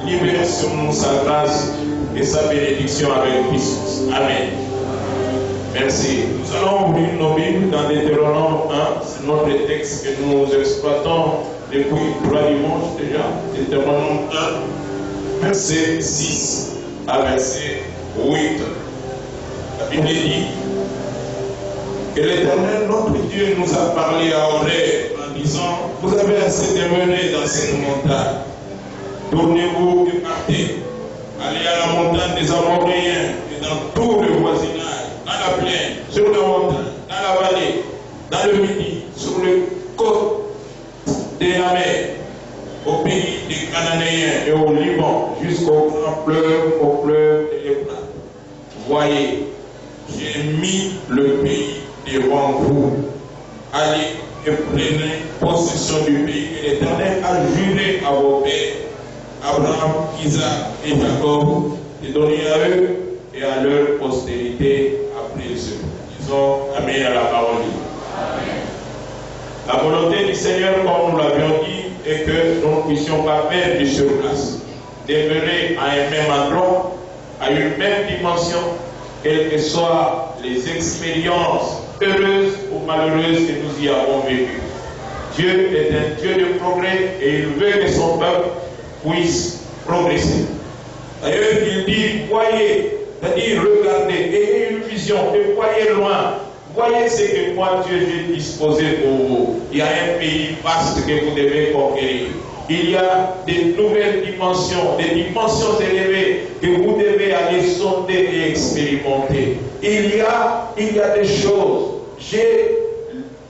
libère sur nous sa grâce et sa bénédiction avec puissance. Amen. Merci. Nous allons ouvrir nos Bibles dans Deutéronome 1. C'est notre texte que nous exploitons depuis 3 dimanches déjà. Deutéronome 1, verset 6 à verset 8. La Bible dit que l'Éternel, notre Dieu, nous a parlé à Horeb en disant: vous avez assez demeuré dans cette montagne. Tournez-vous et partez. Allez à la montagne des Amoréens et dans tout le voisinage, dans la plaine, sur la montagne, dans la vallée, dans le midi, sur les côtes de la mer, au pays des Cananéens et au Liban, jusqu'au grand fleuve de l'Euphrate. Voyez, j'ai mis le pays devant vous. Allez et prenez possession du pays que l'Éternel a juré à vos pères, Abraham, Isaac et Jacob, de donner à eux et à leur postérité après eux. Disons Amen à la parole. Amen. La volonté du Seigneur, comme nous l'avions dit, est que nous ne puissions pas perdre sur place, demeurer à un même endroit, à une même dimension, quelles que soient les expériences heureuses ou malheureuses que nous y avons vécues. Dieu est un Dieu de progrès et il veut que son peuple puisse progresser. D'ailleurs, il dit, voyez, c'est-à-dire regardez, ayez une vision et voyez loin. Voyez ce que moi Dieu j'ai disposé pour vous. Il y a un pays vaste que vous devez conquérir. Il y a des nouvelles dimensions, des dimensions élevées que vous devez aller sonder et expérimenter. Il y a des choses. J'ai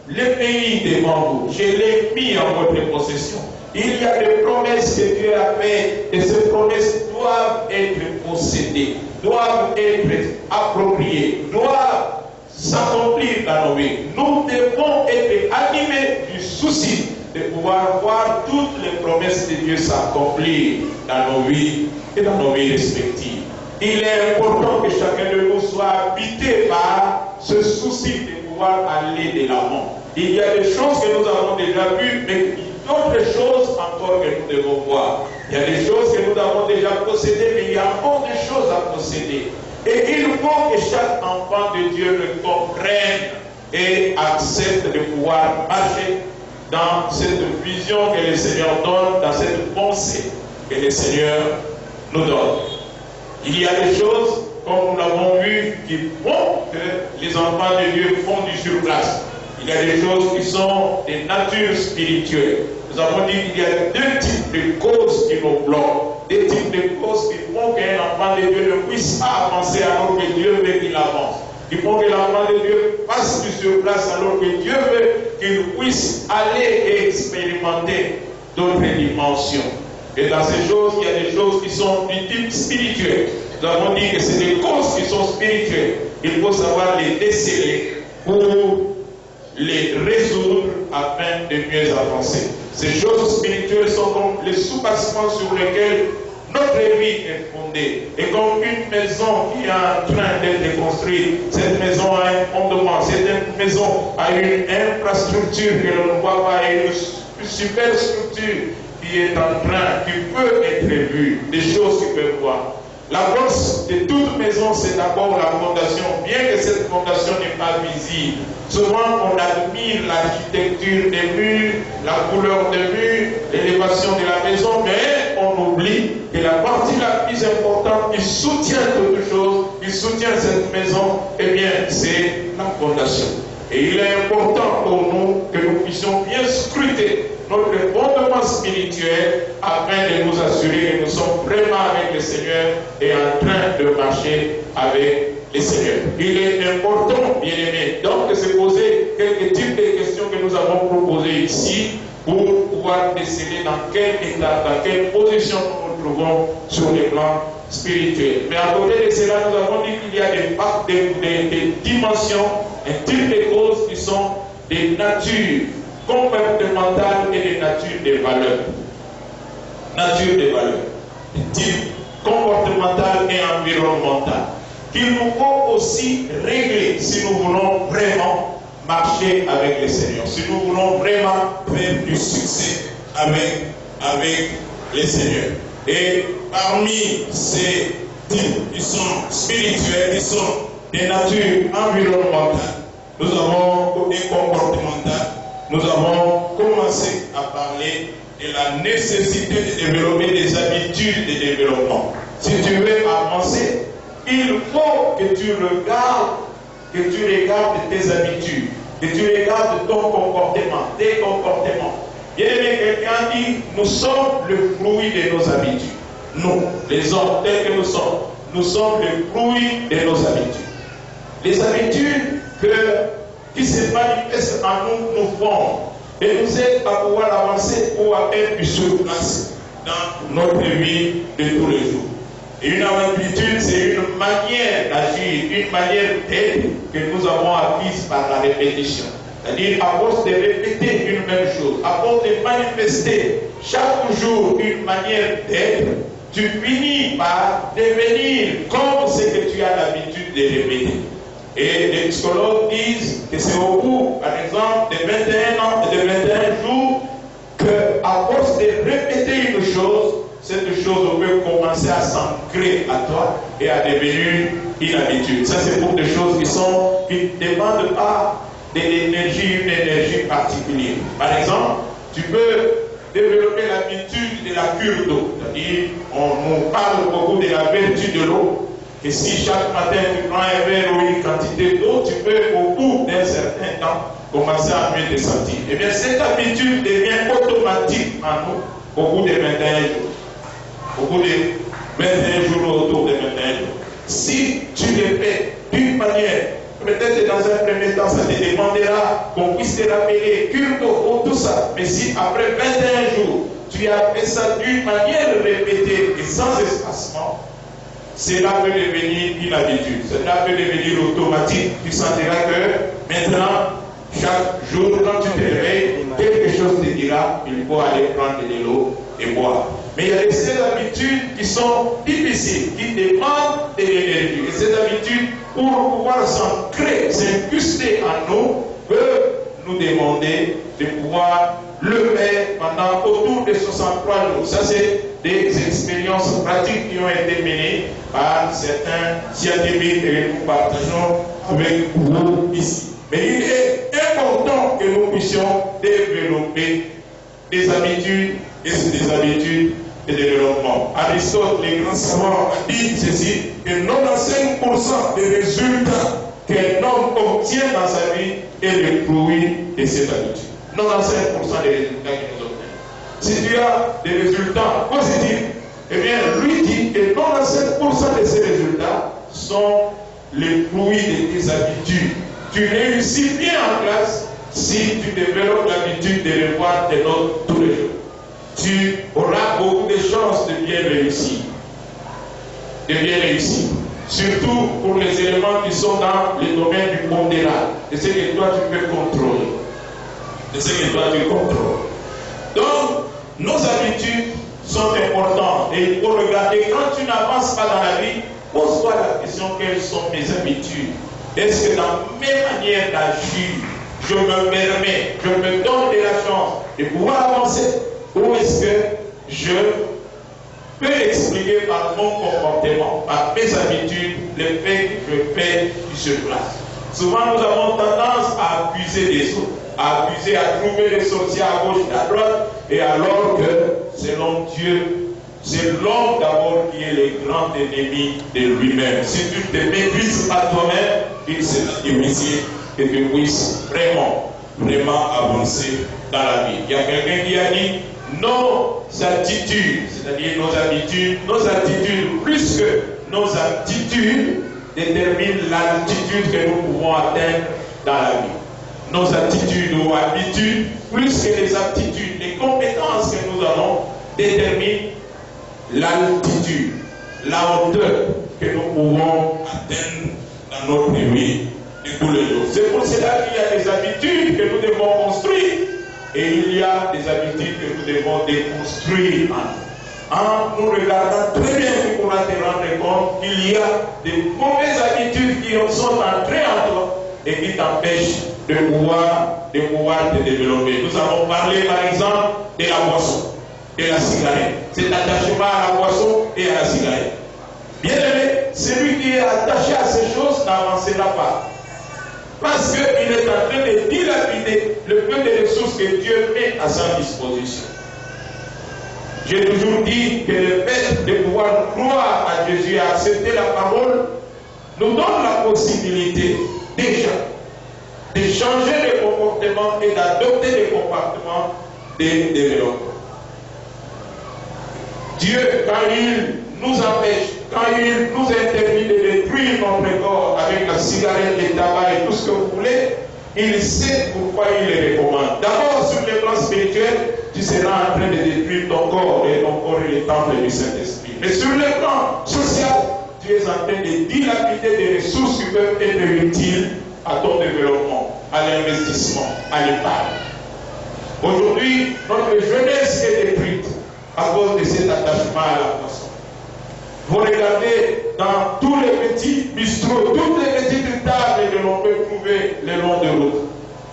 le pays devant vous. Je l'ai mis en votre possession. Il y a des promesses que Dieu a faites et ces promesses doivent être possédées, doivent être appropriées, doivent s'accomplir dans nos vies. Nous devons être animés du souci de pouvoir voir toutes les promesses de Dieu s'accomplir dans nos vies et dans nos vies respectives. Il est important que chacun de nous soit habité par ce souci de pouvoir aller de l'avant. Il y a des choses que nous avons déjà vues, mais d'autres choses encore que nous devons voir. Il y a des choses que nous avons déjà possédées, mais il y a encore des choses à posséder. Et il faut que chaque enfant de Dieu le comprenne et accepte de pouvoir marcher dans cette vision que le Seigneur donne, dans cette pensée que le Seigneur nous donne. Il y a des choses, comme nous l'avons vu, qui font que les enfants de Dieu font du surplace. Il y a des choses qui sont des natures spirituelles. Nous avons dit qu'il y a 2 types de causes qui nous bloquent. Des types de causes qui font qu'un enfant de Dieu ne puisse pas avancer alors que Dieu veut qu'il avance. Qui font que l'enfant de Dieu fasse du surplace alors que Dieu veut qu'il puisse aller et expérimenter d'autres dimensions. Et dans ces choses, il y a des choses qui sont du type spirituel. Nous avons dit que c'est des causes qui sont spirituelles. Il faut savoir les déceler pour les résoudre afin de mieux avancer. Ces choses spirituelles sont comme les sous-bassements sur lesquels notre vie est fondée. Et comme une maison qui est en train d'être construite, cette maison a un fondement, cette maison a une infrastructure que l'on ne voit pas, et une superstructure qui est en train, qui peut être vue, des choses qui peuvent voir. La force de toute maison, c'est d'abord la fondation, bien que cette fondation n'est pas visible. Souvent, on admire l'architecture des murs, la couleur des murs, l'élévation de la maison, mais on oublie que la partie la plus importante qui soutient toute chose, qui soutient cette maison, eh bien, c'est la fondation. Et il est important pour nous que nous puissions bien scruter notre fondement spirituel afin de nous assurer que nous sommes vraiment avec le Seigneur et en train de marcher avec le Seigneur. Il est important, bien aimé, donc de se poser quelques types de questions que nous avons proposées ici pour pouvoir décider dans quel état, dans quelle position nous nous trouvons sur le plan spirituel. Mais à côté de cela, nous avons dit qu'il y a des dimensions, un type de causes qui sont des natures comportementales et des natures des valeurs. Nature des valeurs. Des types comportementales et environnementales. Qu'il nous faut aussi régler si nous voulons vraiment marcher avec le Seigneur. Si nous voulons vraiment faire du succès avec le Seigneur. Et parmi ces types qui sont spirituels, qui sont des natures environnementales, nous avons côté comportemental, nous avons commencé à parler de la nécessité de développer des habitudes de développement. Si tu veux avancer, il faut que tu regardes tes habitudes, que tu regardes ton comportement, tes comportements. Bien aimé, quelqu'un dit, nous sommes le fruit de nos habitudes. Nous, les hommes tels que nous sommes le fruit de nos habitudes. Les habitudes qui se manifestent en nous, nous forment et nous aident à pouvoir avancer pour être plus sur place dans notre vie de tous les jours. Et une habitude, c'est une manière d'agir, une manière d'être que nous avons acquise par la répétition. C'est-à-dire, à force de répéter une même chose, à force de manifester chaque jour une manière d'être, tu finis par devenir comme ce que tu as l'habitude de répéter. Et les psychologues disent que c'est au bout, par exemple, de 21 ans et de 21 jours, qu'à force de répéter une chose, cette chose peut commencer à s'ancrer à toi et à devenir une habitude. Ça, c'est pour des choses qui ne demandent pas une énergie particulière. Par exemple, tu peux développer l'habitude de la cure d'eau. C'est-à-dire, on nous parle beaucoup de la vertu de l'eau. Et si chaque matin tu prends un verre ou une quantité d'eau, tu peux au bout d'un certain temps commencer à mieux te sentir. Et bien cette habitude devient automatique en nous au bout de 21 jours. Au bout de 21 jours, autour de 21 jours. Si tu le fais d'une manière, peut-être dans un premier temps, ça te demandera qu'on puisse te rappeler cure d'eau ou tout ça. Mais si après 21 jours, tu as fait ça d'une manière répétée et sans espacement, cela peut devenir une habitude, cela peut devenir automatique. Tu sentiras que maintenant, chaque jour, quand tu te réveilles, quelque chose te dira qu'il faut aller prendre de l'eau et boire. Mais il y a ces habitudes qui sont difficiles, qui demandent de l'énergie. Et ces habitudes, pour pouvoir s'ancrer, s'incruster en nous, peuvent nous demander de pouvoir le faire pendant autour de 63 jours. Ça, c'est des expériences pratiques qui ont été menées par certains scientifiques et nous partageons avec vous ici. Mais il est important que nous puissions développer des habitudes et des habitudes de développement. Aristote, les grands savants, a dit ceci, que 95% des résultats qu'un homme obtient dans sa vie est le fruit de cette habitude. 95% des résultats qu'il nous obtient. Si tu as des résultats positifs, eh bien, lui dit que 95% de ces résultats sont les fruits de tes habitudes. Tu réussis bien en classe si tu développes l'habitude de revoir tes notes tous les jours. Tu auras beaucoup de chances de bien réussir. Surtout pour les éléments qui sont dans le domaine du pondéral. Et ce que toi tu peux contrôler. Donc, nos habitudes sont importantes. Et il faut regarder, quand tu n'avances pas dans la vie, pose-toi la question, quelles sont mes habitudes? Est-ce que dans mes manières d'agir, je me permets, je me donne de la chance de pouvoir avancer? Ou est-ce que je peux expliquer par mon comportement, par mes habitudes, le fait que je fais sur place? Souvent, nous avons tendance à accuser les autres, à trouver les sorciers à gauche et à droite, et alors que, selon Dieu, c'est l'homme d'abord qui est le grand ennemi de lui-même. Si tu te maîtrises pas toi-même, il sera difficile que tu puisses vraiment avancer dans la vie. Il y a quelqu'un qui a dit, nos attitudes, c'est-à-dire nos attitudes, plus que nos aptitudes, déterminent l'altitude que nous pouvons atteindre dans la vie. Nos attitudes ou habitudes, plus que les aptitudes, les compétences que nous avons, déterminent l'altitude, la hauteur que nous pouvons atteindre dans notre vie de tous les jours. C'est pour cela qu'il y a des habitudes que nous devons construire et il y a des habitudes que nous devons déconstruire en nous regardant très bien. Tu pourras te rendre compte qu'il y a des mauvaises habitudes qui sont entrées en toi et qui t'empêchent de pouvoir te développer. Nous avons parlé par exemple de la boisson. et la cigarette. Cet attachement à la boisson et à la cigarette. Bien aimé, celui qui est attaché à ces choses n'avancera pas. Parce qu'il est en train de dilapider le peu de ressources que Dieu met à sa disposition. J'ai toujours dit que le fait de pouvoir croire à Jésus et accepter la parole nous donne la possibilité déjà de changer de comportement et d'adopter des comportements de développement. Dieu, quand il nous empêche, quand il nous interdit de détruire notre corps avec la cigarette, le tabac et tout ce que vous voulez, il sait pourquoi il les recommande. D'abord, sur le plan spirituel, tu seras en train de détruire ton corps et ton corps est le temple du Saint-Esprit. Mais sur le plan social, tu es en train de dilapider des ressources qui peuvent être utiles à ton développement, à l'investissement, à l'épargne. Aujourd'hui, notre jeunesse est détruite à cause de cet attachement à la boisson. Vous regardez dans tous les petits bistrots, toutes les petites tables que l'on peut trouver le long de route.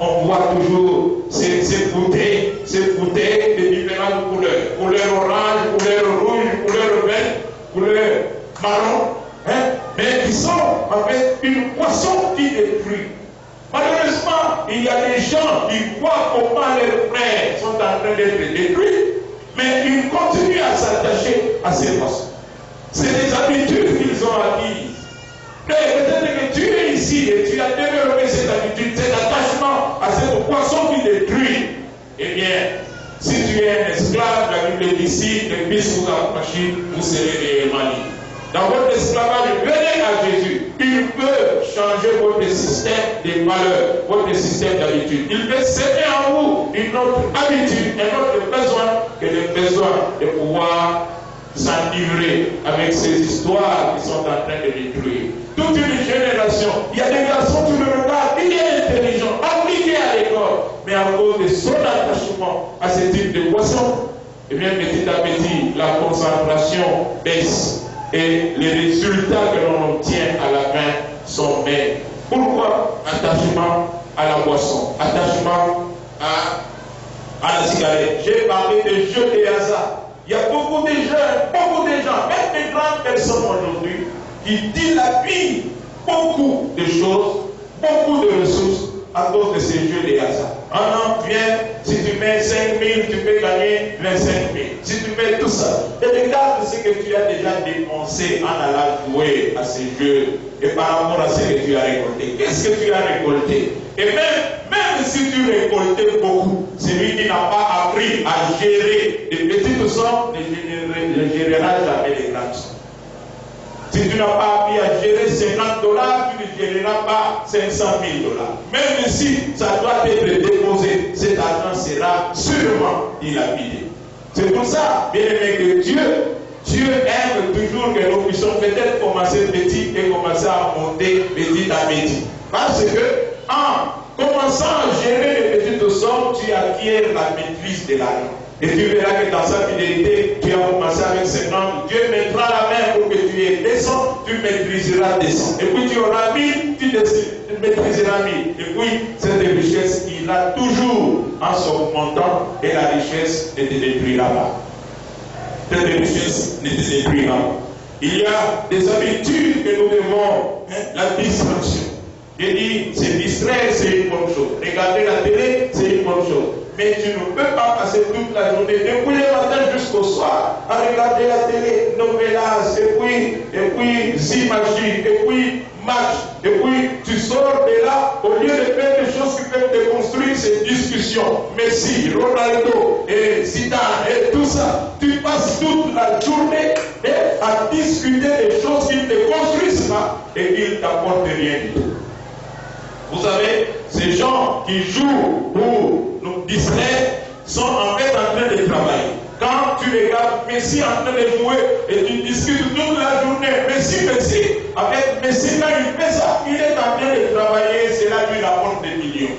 On voit toujours ces bouteilles de différentes couleurs. Couleur orange, couleur rouge, couleur verte, couleur marron. Mais qui sont avec une boisson qui détruit. Malheureusement, il y a des gens qui voient comment leurs frères sont en train d'être détruits, mais ils continuent à s'attacher à ces boissons. C'est des habitudes qu'ils ont acquises. Peut-être que tu es ici et tu as développé cette habitude, cet attachement à cette poisson qui détruit. Eh bien, si tu es un esclave, la Bible dit ici, le fils vous affranchit, vous serez réellement libre. Dans votre esclavage, venez à Jésus. Il peut changer votre système de valeurs, votre système d'habitude. Il peut semer en vous une autre habitude, un autre besoin que le besoin de pouvoir s'enivrer avec ces histoires qui sont en train de détruire. Toute une génération, il y a des garçons qui le regardent, il est intelligent, appliqué à l'école, mais à cause de son attachement à ce type de poisson, et bien petit à petit, la concentration baisse et les résultats que l'on obtient à la fin sont maigres. Pourquoi? Attachement à la boisson, attachement à la cigarette. J'ai parlé des jeux de hasard. Il y a beaucoup de gens, même des grandes personnes aujourd'hui, qui dilapident beaucoup de choses, beaucoup de ressources à cause de ces jeux de hasard. Un an vient, si tu mets 5 000, tu peux gagner 25 000. Si tu mets tout ça, et regarde ce que tu as déjà dépensé en allant jouer à ces jeux et par rapport à ce que tu as récolté. Qu'est-ce que tu as récolté? Et même si tu récoltais beaucoup, celui qui n'a pas appris à gérer les petites sommes ne gérera jamais les grandes sommes. Si tu n'as pas appris à gérer 50 $, tu ne géreras pas 500 000 $. Même si ça doit être déposé, cet argent sera sûrement dilapidé. C'est pour ça, bien aimé, que Dieu aime toujours que nous puissions peut-être commencer petit et commencer à monter petit à petit. Parce que, en commençant à gérer les petites sommes, tu acquiers la maîtrise de l'argent. Et tu verras que dans sa fidélité, tu as commencé avec 50, Dieu mettra la main pour que tu aies des cents, tu maîtriseras des cents. Et puis tu auras 1000, tu maîtriseras 1000. Et puis cette richesse, il a toujours en s'augmentant et la richesse ne te détruira pas. Cette richesse ne te détruira pas. Il y a des habitudes que nous devons, la distraction. J'ai dit, se distraire, c'est une bonne chose. Regarder la télé, c'est une bonne chose. Mais tu ne peux pas passer toute la journée, depuis le matin jusqu'au soir, à regarder la télé, novelas, et puis Zimagie, et puis match, et puis tu sors de là, au lieu de faire des choses qui peuvent te construire, ces discussions, Messi, Ronaldo, et Zidane, et tout ça, tu passes toute la journée à discuter des choses qui ne te construisent pas et qui ne t'apportent rien du tout. Vous savez, ces gens qui jouent pour nous distraire sont en fait en train de travailler. Quand tu regardes Messi en train de jouer et tu discutes toute la journée, Messi, avec Messi, quand il fait ça, il est en train de travailler, cela lui rapporte des millions.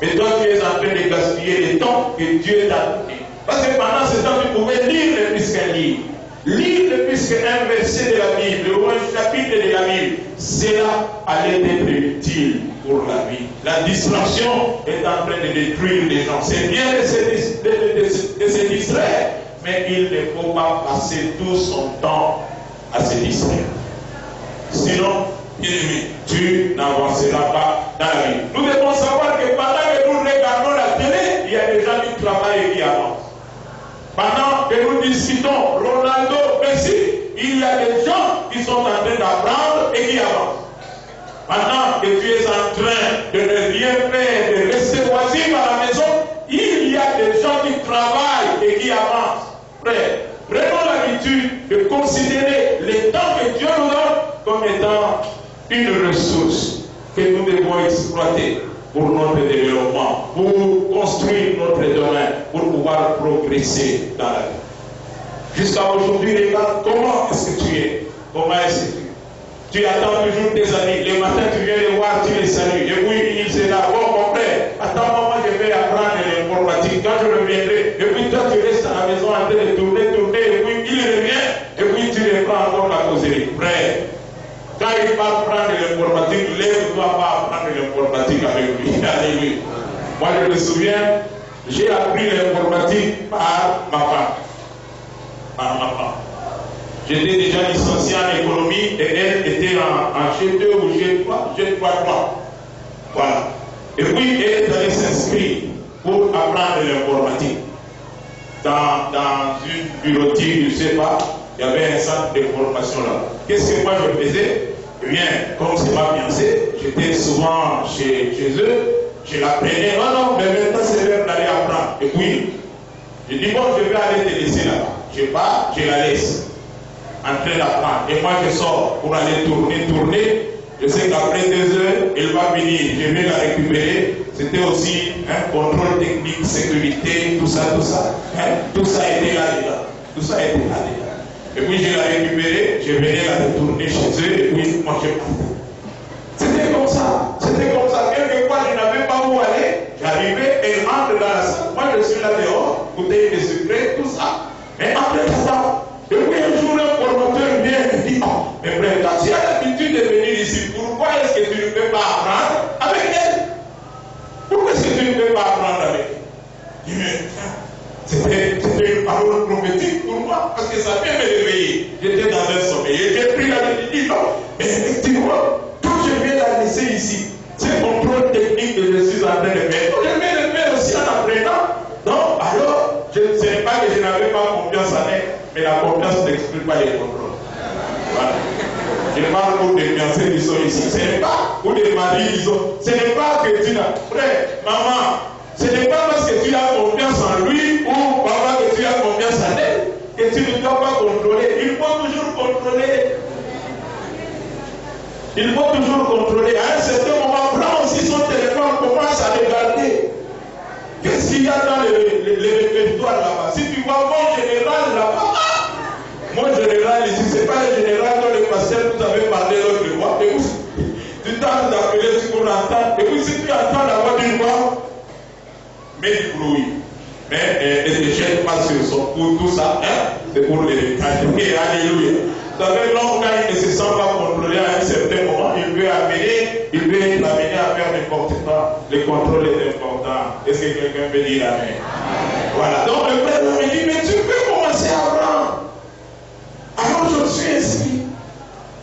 Mais toi, tu es en train de gaspiller le temps que Dieu t'a donné. Parce que pendant ce temps, tu pouvais lire le plus qu'un livre. Lire le plus qu'un verset de la Bible ou un chapitre de la Bible, cela allait être utile pour la vie. La distraction est en train de détruire les gens. C'est bien de se distraire, mais il ne faut pas passer tout son temps à se distraire. Sinon, tu n'avanceras pas dans la vie. Nous devons savoir que pendant que nous regardons la télé, il y a des gens qui travaillent et qui avancent. Pendant que nous discutons Ronaldo, Messi, il y a des gens qui sont en train d'apprendre et qui avancent. Pendant que tu es en train de ne rien faire, de rester oisif à la maison, il y a des gens qui travaillent et qui avancent. Frère, prenons l'habitude de considérer le temps que Dieu nous donne comme étant une ressource que nous devons exploiter pour notre développement, pour construire notre domaine, pour pouvoir progresser dans la vie. Jusqu'à aujourd'hui, regarde comment est-ce que tu es, comment est-ce que tu attends toujours tes amis. Le matin, tu viens les voir, tu les salues. Et puis, il se là, bon, mon frère, attends, moi, je vais apprendre l'informatique. Quand je reviendrai, et puis toi, tu restes à la maison en train de tourner, et puis il revient, et puis tu reprends encore la causerie. Frère, quand il va apprendre l'informatique, lève-toi pas apprendre l'informatique avec lui. Alléluia. Moi, je me souviens, j'ai appris l'informatique par ma femme. Par ma femme. J'étais déjà licencié en économie et elle était en G2 ou G3. Voilà. Et puis elle est allée s'inscrire pour apprendre l'informatique. Dans une bureautique, je ne sais pas, il y avait un centre de formation là. Qu'est-ce que moi je faisais? Eh bien, comme c'est ma fiancée, j'étais souvent chez eux, je l'apprenais. Non, mais maintenant c'est l'heure d'aller apprendre. Et puis, je dis bon, je vais aller te laisser là-bas. Je pars, je la laisse en train d'apprendre. Et moi, je sors pour aller tourner. Je sais qu'après 2 heures, elle va venir. Je vais la récupérer. C'était aussi un contrôle technique, sécurité, tout ça. Tout ça était là-dedans. Et puis, je l'ai récupérée. Je venais la retourner chez eux. Et puis, moi, je partais. C'était comme ça. Quelquefois, je n'avais pas où aller. J'arrivais, elle entre dans la salle. Moi, je suis là dehors, bouteille de sucre, tout ça. Mais après ça, et puis un jour, un formateur vient et me dit, oh, mais frère, tu as l'habitude de venir ici, pourquoi est-ce que tu ne peux pas apprendre avec elle? Pourquoi est-ce que tu ne peux pas apprendre avec elle? Il me dit, c'était une parole prophétique pour moi, parce que ça vient me réveiller. J'étais dans un sommeil, et j'ai pris la décision, dit non, mais effectivement, quand je viens la laisser ici, c'est contrôle technique que je suis en train de faire. Je vais le faire aussi en apprenant. Non, alors, ce n'est pas que je n'avais pas confiance en elle, mais la confiance n'exclut pas les contrôles. Voilà. Je parle pour des fiancés qui sont ici. Ce n'est pas pour des maris qui sont. Ce n'est pas que tu n'as. Frère, maman, ce n'est pas parce que tu as confiance en lui ou papa que tu as confiance en elle que tu ne dois pas contrôler. Il faut toujours contrôler. Il faut toujours contrôler. À un certain moment, prends aussi son téléphone, commence à regarder. Qu'est-ce qu'il y a dans le répertoire là-bas? Si tu vois mon général là-bas, mon général ici, ce n'est pas le général dont le pasteur vous avez parlé l'autre fois. Et tu tentes d'appeler ce qu'on entend. Et puis si tu entends la voix d'une voix, mets du bruit. Mais ne te jette pas sur son cou, tout ça, c'est pour les détailler. Alléluia. Vous savez, l'homme, quand il ne se sent pas contrôlé à un certain moment, il peut être amené à faire n'importe quoi. Le contrôle est important. Est-ce que quelqu'un peut dire amen? Voilà. Donc le frère me dit, mais tu peux commencer à apprendre. Alors je suis inscrit.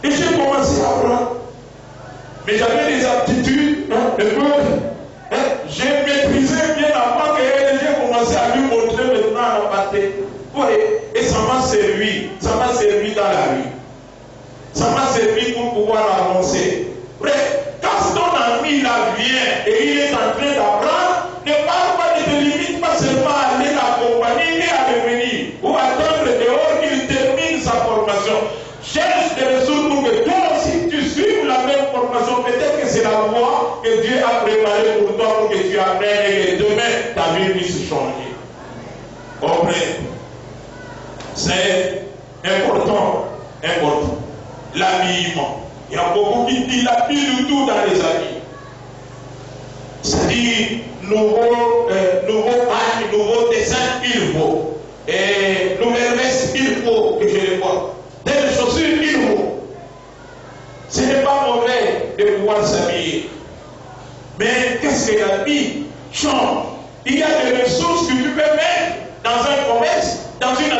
Et j'ai commencé à apprendre. Mais j'avais des aptitudes, j'ai maîtrisé bien avant que j'ai commencé à lui montrer maintenant à la partie. Oui, et ça m'a servi dans la vie. Ça m'a servi pour pouvoir avancer. Bref, quand ton ami là vient et il est en train d'apprendre, ne parle pas, ne te limite pas seulement à aller l'accompagner et à revenir, ou attendre dehors qu'il termine sa formation. Cherche des ressources pour que toi aussi tu suives la même formation. Peut-être que c'est la voie que Dieu a préparée pour toi pour que tu apprennes et que demain ta vie puisse changer. Comprenez? C'est important. L'habillement. Il y a beaucoup qui dilapident du tout dans les habits. C'est-à-dire, nouveau pagne, nouveau dessin, il faut. Et nouvelle veste, il faut que je les vois. Telles chaussures, il faut. Ce n'est pas mauvais de pouvoir s'habiller. Mais qu'est-ce que l'habit change? Il y a des ressources que tu peux mettre dans un commerce, dans une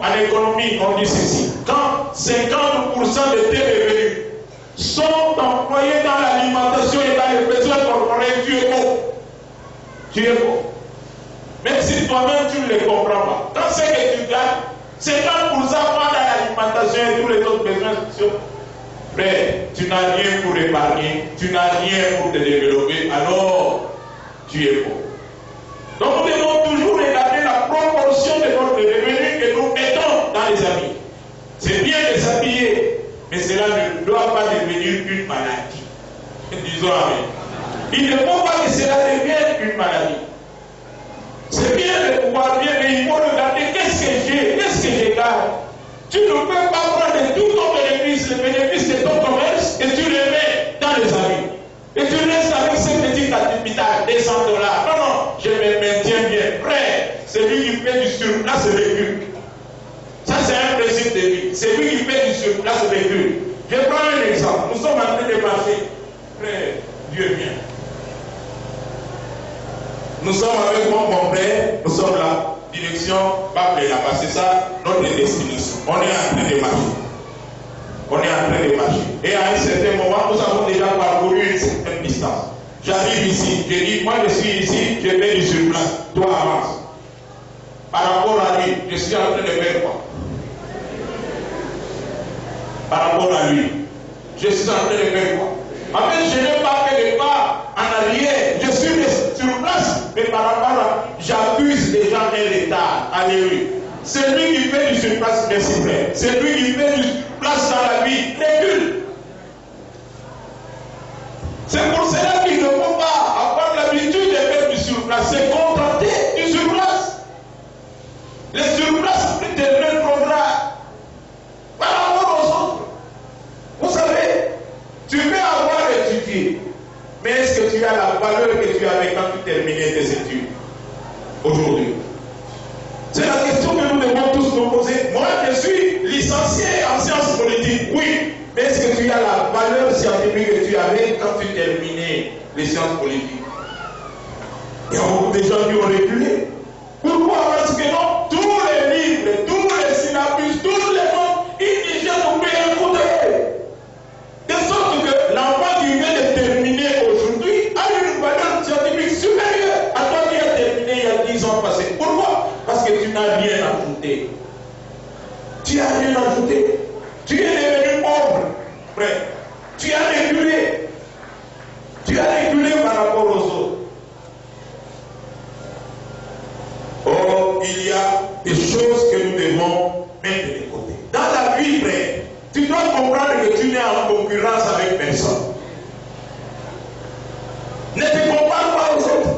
en économie, on dit ceci. Quand 50% de tes revenus sont employés dans l'alimentation et dans les besoins corporels, tu es beau. Tu es beau. Même si toi-même tu ne les comprends pas. Quand c'est que tu gagnes, 50% dans l'alimentation et tous les autres besoins sociaux, mais tu n'as rien pour épargner, tu n'as rien pour te développer, alors tu es beau. Donc nous devons toujours regarder la proportion de notre revenu que nous mettons dans les habits. C'est bien de s'habiller, mais cela ne doit pas devenir une maladie. Disons amen. Il ne faut pas que cela devienne une maladie. C'est bien de pouvoir bien, mais il faut regarder qu'est-ce que j'ai gagne. Tu ne peux pas prendre tout ton bénéfice, le bénéfice de ton commerce, et tu le mets dans les habits. Et tu restes avec ce petit capital des $100. Non, non, je me maintiens bien. Frère, celui qui fait du surplus vécu. Ça, c'est un principe de vie. Celui qui fait du surplus vécu. Je prends un exemple. Nous sommes en train de marcher. Frère, Dieu vient. Nous sommes avec mon compère, nous sommes là. Direction Bablé là-bas. C'est ça notre destination. On est en train de marcher. On est en train de marcher. Et à un certain moment, nous avons déjà parcouru une certaine distance. J'arrive ici, je dis, moi je suis ici, je vais du surplus. Toi avance. Par rapport à lui, je suis en train de faire quoi? Par rapport à lui, je suis en train de faire quoi? En fait, je n'ai pas fait le pas en arrière. Je suis sur place, mais par rapport à j'accuse déjà un retard. Alléluia. Celui qui fait du surplus, merci frère. Celui qui fait du surplus dans la vie, recule. C'est pour cela qu'il ne faut pas avoir l'habitude de faire du surplus. C'est contenter du surplus. Le surplus peut devenir trop grave par rapport aux autres. Vous savez, tu peux avoir étudié, mais est-ce que tu as la valeur que tu avais quand tu terminais tes études aujourd'hui? C'est la question que nous devons tous nous poser. Moi, je suis licencié en sciences politiques, oui, mais est-ce que tu as la valeur scientifique que tu avais quand tu terminais les sciences politiques? Il y a beaucoup de gens qui ont reculé. Pourquoi? Parce que non, tous les livres, tous les syllabus, tous les mots, ils disaient qu'on peut écouter. De sorte que l'enfant qui vient de terminer aujourd'hui a une valeur scientifique supérieure à toi qui as terminé il y a 10 ans passés. Pourquoi? Parce que tu n'as rien ajouté. Tu n'as rien ajouté. Tu es devenu pauvre, frère. Tu as reculé. Tu as reculé par rapport aux autres. Or, il y a des choses que nous devons mettre de côté. Dans la vie, frère, tu dois comprendre que tu n'es en concurrence avec personne. Ne te compare pas aux autres.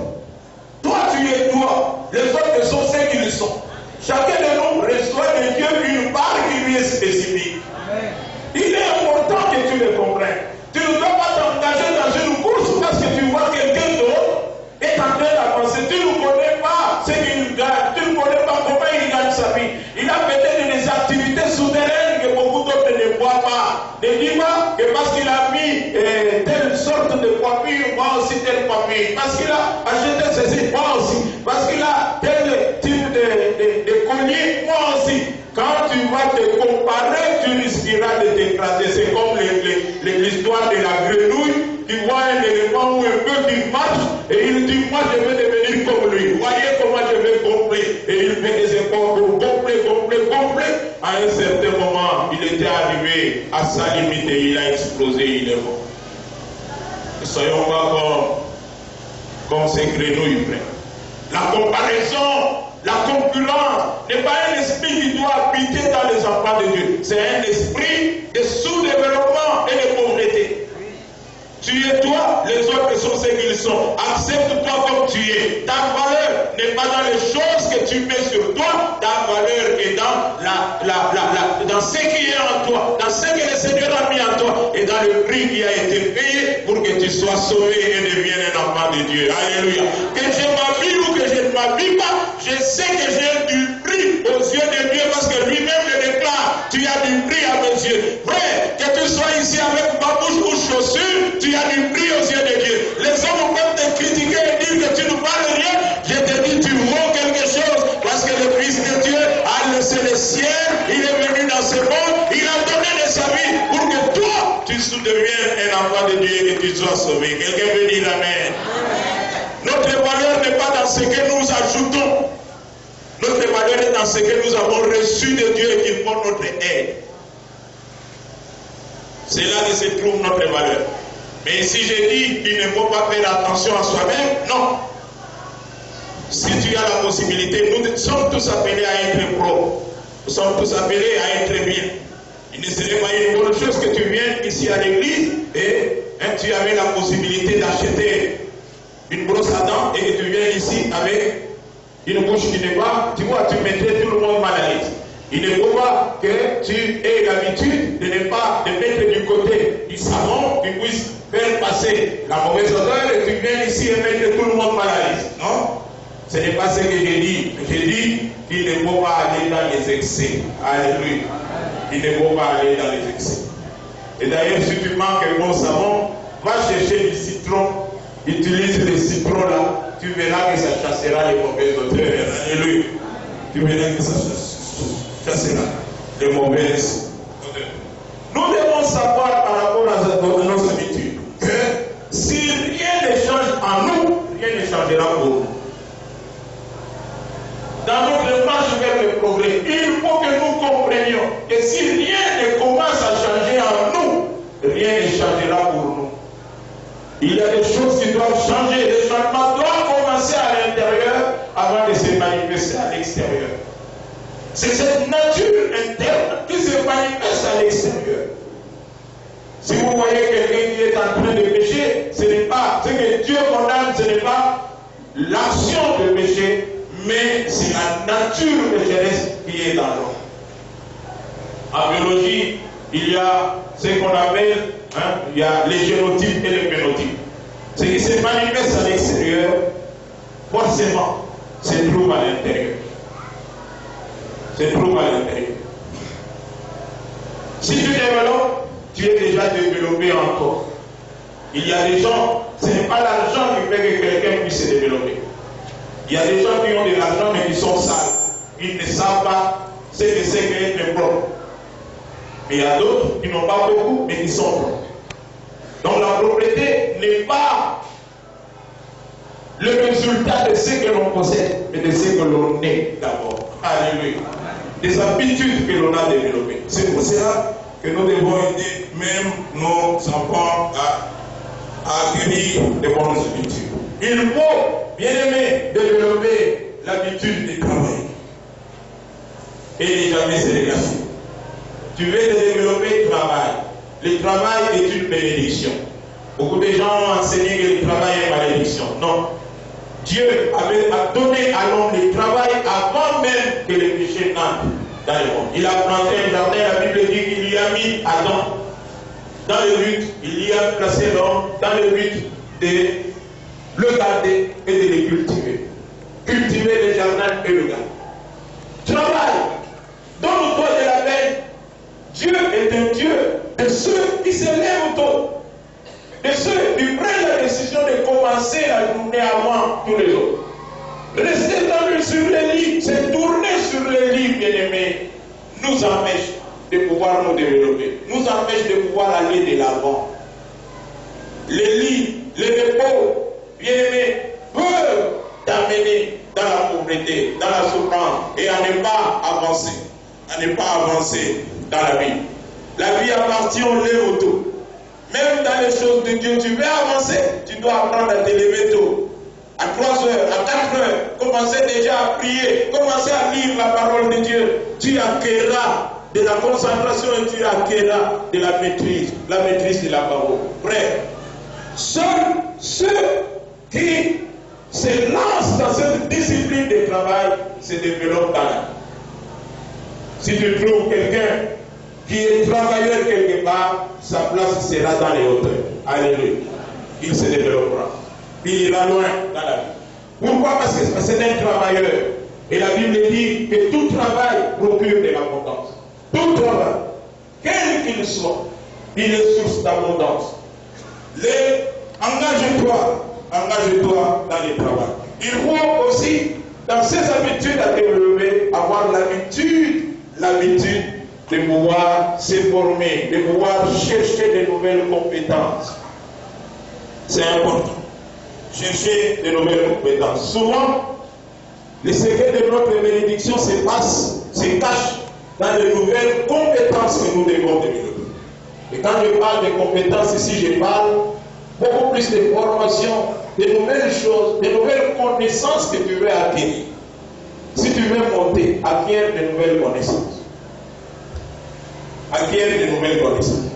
Toi, tu es toi. Les autres sont ceux qu'ils sont. Chacun de nous reçoit de Dieu une part qui lui est spécifique. Amen. Il est important que tu le comprennes. Tu ne dois pas t'engager dans une course parce que tu vois quelqu'un d'autre est en train d'avancer. Tu ne connais pas ce qu'il gagne. Tu ne connais pas comment il gagne sa vie. Il a peut-être des activités souterraines que beaucoup d'autres ne voient pas. Ne dis pas que parce qu'il a mis telle sorte de coiffure, moi aussi telle coiffure. Parce qu'il a acheté ceci, moi aussi. Parce qu'il a tel type de collier, moi aussi. Quand tu vas te comparer, tu risqueras de t'écraser. C'est comme l'histoire de la grenouille qui voit un élément ou un peu qui marche et il dit, moi je vais devenir comme lui. Voyez comment je vais complet. Et il fait des efforts pour complet. À un certain moment, il était arrivé à sa limite et il a explosé, il est mort. Ne soyons pas comme ces grenouilles, frère. La comparaison, la concurrence n'est pas un esprit qui doit habiter dans les enfants de Dieu. C'est un esprit de sous-développement et de pauvreté. Tu es toi, les autres sont ce qu'ils sont. Accepte-toi comme tu es. Ta valeur n'est pas dans les choses que tu mets sur toi. Ta valeur est dans ce qui est en toi, dans ce que le Seigneur a mis en toi et dans le prix qui a été payé pour que tu sois sauvé et deviennes un enfant de Dieu. Alléluia. Que je m'habille ou que je ne m'habille pas, je sais que j'ai du prix aux yeux de Dieu parce que lui-même le déclare. Tu as du prix à mes yeux. Frère, que tu sois ici avec ma bouche ou chaussure, tu as du prix aux yeux de Dieu. Les hommes peuvent te critiquer et dire que tu ne parles rien. Je te dis, tu vaux quelque chose parce que le Fils de Dieu a laissé le ciel soit sauvé. Quelqu'un veut dire Amen. Notre valeur n'est pas dans ce que nous ajoutons. Notre valeur est dans ce que nous avons reçu de Dieu et qu'il porte notre aide. C'est là que se trouve notre valeur. Mais si je dis qu'il ne faut pas faire attention à soi-même, non. Si tu as la possibilité, nous sommes tous appelés à être propres. Nous sommes tous appelés à être bien. Il ne serait pas une bonne chose que tu viennes ici à l'église et tu avais la possibilité d'acheter une brosse à dents et que tu viens ici avec une bouche qui n'est pas, tu vois, tu mettrais tout le monde mal à l'aise. Il ne faut pas que tu aies l'habitude de ne pas te mettre du côté du savon, tu puisses faire passer la mauvaise odeur et tu viens ici et mettre tout le monde mal à l'aise. Non? Ce n'est pas ce que j'ai dit. J'ai dit qu'il ne faut pas aller dans les excès. Alléluia. Il ne faut pas aller dans les excès. Et d'ailleurs, si tu manques un bon savon, va chercher du citron. Utilise le citron là. Tu verras que ça chassera les mauvaises odeurs. Alléluia. Tu verras que ça chassera les mauvaises odeurs. Nous devons savoir par rapport à nos habitudes que si rien ne change en nous, rien ne changera pour nous. Dans notre marche vers le progrès, il faut que nous comprenions que si rien ne commence à changer en nous, rien ne changera pour nous. Il y a des choses qui doivent changer, les changements doivent commencer à l'intérieur avant de se manifester à l'extérieur. C'est cette nature interne qui se manifeste à l'extérieur. Si vous voyez quelqu'un qui est en train de pécher, ce n'est pas ce que Dieu condamne, ce n'est pas l'action de péché, mais c'est la nature de Jésus qui est dans l'homme. En biologie, il y a ce qu'on appelle, il y a les génotypes et les phénotypes. Ce qui se manifeste à l'extérieur, forcément, se trouve à l'intérieur. Se trouve à l'intérieur. Si tu développes, tu es déjà développé en toi. Il y a des gens, ce n'est pas l'argent qui fait que quelqu'un puisse se développer. Il y a des gens qui ont de l'argent mais qui sont sales. Ils ne savent pas ce que c'est qu'être propre. Mais il y a d'autres qui n'ont pas beaucoup mais qui sont propres. Donc la propreté n'est pas le résultat de ce que l'on possède, mais de ce que l'on est d'abord. Alléluia. Des habitudes que l'on a développées. C'est pour cela que nous devons aider même nos enfants à acquérir de bonnes habitudes. Il faut, bien aimé, développer l'habitude de travailler. Et ne jamais se dégager. Tu veux développer le travail. Le travail est une bénédiction. Beaucoup de gens ont enseigné que le travail est une malédiction. Non. Dieu a donné à l'homme le travail avant même que le péché n'entre dans le monde. Il a planté un jardin, la Bible dit qu'il y a mis Adam dans le but, il y a placé l'homme dans le but de le garder et de le cultiver. Cultiver le jardin et le garder. Travail, donne-toi de la peine. Dieu est un Dieu de ceux qui se lèvent tôt, de ceux qui prennent la décision de commencer la journée avant tous les autres. Rester sur les lits, se tourner sur les lits, bien-aimés, nous empêche de pouvoir nous développer, nous empêche de pouvoir aller de l'avant. Les lits, les repos, bien-aimés, peuvent t'amener dans la pauvreté, dans la souffrance et à ne pas avancer, dans la vie. La vie appartient au lève tôt. Même dans les choses de Dieu, tu veux avancer, tu dois apprendre à te lever tôt. À 3 heures, à 4 heures, commencer déjà à prier, commencer à lire la parole de Dieu. Tu acquerras de la concentration et tu acquerras de la maîtrise de la parole. Frère, seuls ceux qui se lancent dans cette discipline de travail se développent dans la vie. Si tu trouves quelqu'un qui est travailleur quelque part, sa place sera dans les hauteurs. Alléluia. Il se développera. Il ira loin dans la vie. Pourquoi? Parce que c'est un travailleur. Et la Bible dit que tout travail procure de l'abondance. Tout travail, quel qu'il soit, il est source d'abondance. Engage-toi dans le travail. Il faut aussi, dans ces habitudes à développer, avoir l'habitude de pouvoir se former, de pouvoir chercher de nouvelles compétences. C'est important. Chercher de nouvelles compétences. Souvent, le secret de notre bénédiction se cache dans de nouvelles compétences que nous devons développer. Et quand je parle de compétences ici, je parle beaucoup plus de formation, de nouvelles choses, de nouvelles connaissances que tu veux acquérir. Si tu veux monter, acquiert de nouvelles connaissances. Acquiert de nouvelles connaissances.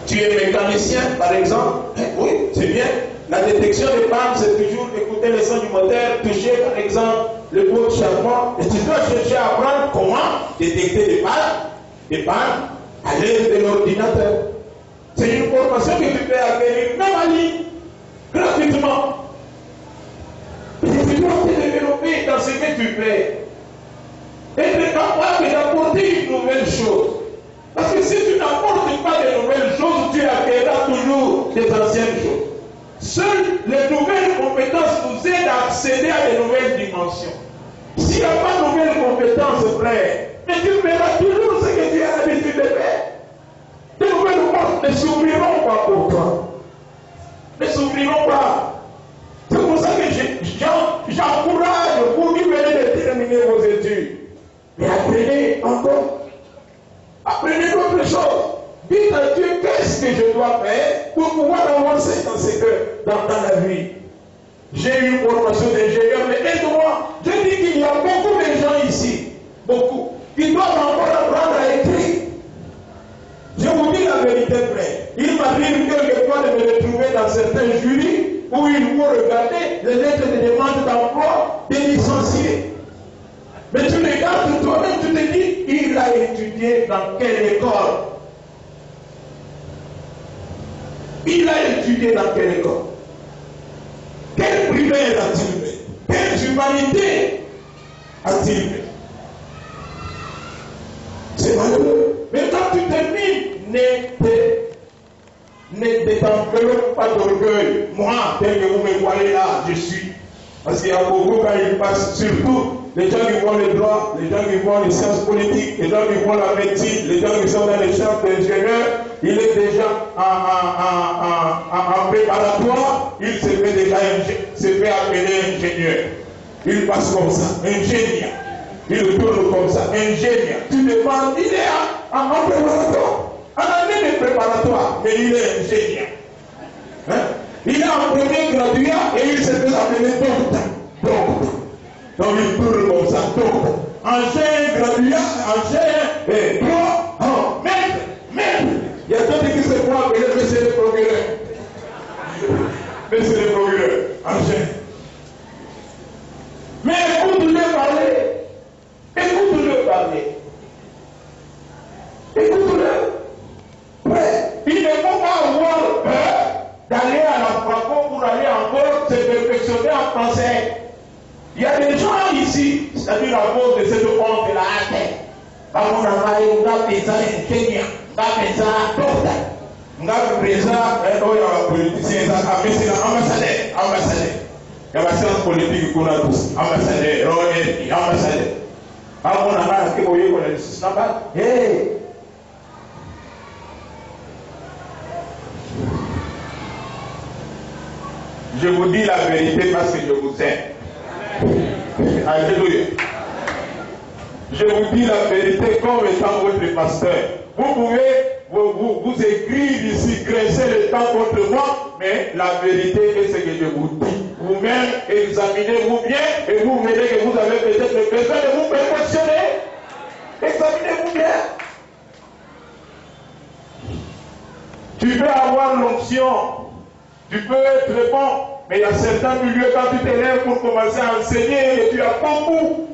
Tu es mécanicien, par exemple, oui, c'est bien. La détection des pannes, c'est toujours écouter les sons du moteur, toucher, par exemple, le pot de charbon. Et tu dois chercher à apprendre comment détecter des pannes à l'aide de l'ordinateur. C'est une formation que tu peux acquérir, même en ligne, gratuitement. Et tu dois te développer dans ce que tu fais. Être capable d'apporter une nouvelle chose. Parce que si tu n'apportes pas de nouvelles choses, tu acquériras toujours des anciennes choses. Seules les nouvelles compétences nous aident à accéder à de nouvelles dimensions. S'il n'y a pas de nouvelles compétences, frère, mais tu feras toujours ce que tu as l'habitude de faire. De nouvelles portes ne s'ouvriront pas pour toi. Ne s'ouvriront pas. C'est pour ça que j'encourage vous qui venez de terminer vos études. Mais apprenez encore. Apprenez d'autres choses. Dites à Dieu qu'est-ce que je dois faire pour pouvoir avancer dans la vie. J'ai eu une formation d'ingénieur, mais aide-moi. Je dis qu'il y a beaucoup de gens ici, beaucoup, qui doivent encore apprendre à écrire. Je vous dis la vérité, frère. Il m'arrive quelquefois de me retrouver dans certains jurys où il faut regarder les lettres de demande d'emploi des licenciés. Mais tu regardes toi-même, tu te dis, il a étudié dans quelle école? Il a étudié dans quelle école? Quelle primaire a-t-il fait? Quelle humanité a-t-il fait? C'est malheureux. Mais quand tu termines, ne t'enveloppe pas d'orgueil. Moi, tel que vous me voyez là, je suis. Parce qu'il y a beaucoup quand ils passent, surtout les gens qui font le droit, les gens qui font les sciences politiques, les gens qui font la médecine, les gens qui sont dans les champs d'ingénieurs, il est déjà en préparatoire, il se fait déjà appeler ingénieur. Il passe comme ça, ingénieur. Il tourne comme ça, ingénieur. Tu demandes, il est en préparatoire, en année de préparatoire, mais il est ingénieur. Hein? Il est en premier graduat et il se fait appeler docteur. Donc il tourne comme ça, docteur. Ancien graduat, ancien droit, maître. Il y a d'autres qui se font appeler monsieur le procureur. Monsieur le procureur, ancien. Mais écoute-le parler. Écoute-le parler. Écoute-le. Ouais. Il ne faut pas avoir peur d'aller à la Franco pour aller encore se perfectionner en français. Il y a des gens ici, c'est-à-dire à cause de cette honte de la hâte. Quand on a parlé, on a fait ça ingénieur, on a fait ça docteur, on a fait ça, politicien, ambassadeur. Il y a la science politique qu'on a tous, ambassadeur, ambassadeur. Quand on a parlé, on a dit, c'est pas, hey! Je vous dis la vérité parce que je vous aime. Alléluia. Je vous dis la vérité comme étant votre pasteur. Vous pouvez vous écrire ici, graisser le temps contre moi, mais la vérité est ce que je vous dis. Vous-même, examinez-vous bien et vous verrez que vous avez peut-être besoin de vous perfectionner. Examinez-vous bien. Tu peux avoir l'onction. Tu peux être bon, mais il y a certains milieux quand tu t'élèves pour commencer à enseigner et tu as beaucoup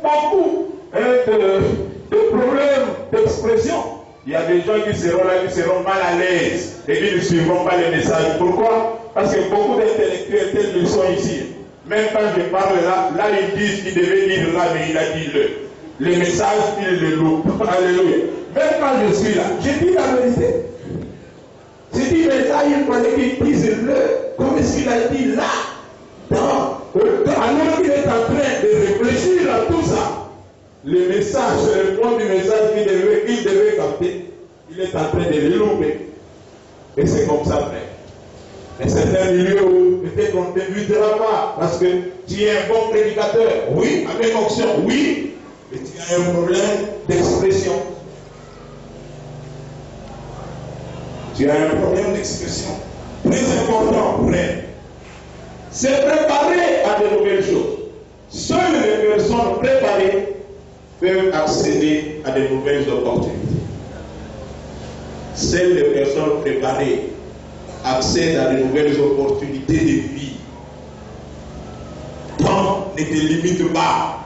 de problèmes d'expression. Il y a des gens qui seront là, qui seront mal à l'aise et qui ne suivront pas les messages. Pourquoi? Parce que beaucoup d'intellectuels tels qu'ils sont ici, même quand je parle là ils disent qu'il devait dire là, mais il a dit le message, il le loupe. Alléluia. Même quand je suis là, je dis la vérité. Je dis, mais là, il fallait qu'il dise le, comme est-ce qu'il a dit là. Alors qu'il est en train de réfléchir à tout ça, le message, le point du message qu'il devait capter, il est en train de le louper. Et c'est comme ça, frère. Mais c'est un milieu où peut-être on ne t'invitera pas parce que tu es un bon prédicateur. Oui, avec onction, oui, mais tu as un problème d'expression. Tu as un problème d'expression. Très important, frère. C'est préparer à de nouvelles choses. Seules les personnes préparées peuvent accéder à de nouvelles opportunités. Seules les personnes préparées accèdent à de nouvelles opportunités de vie. Donc, ne te limite pas.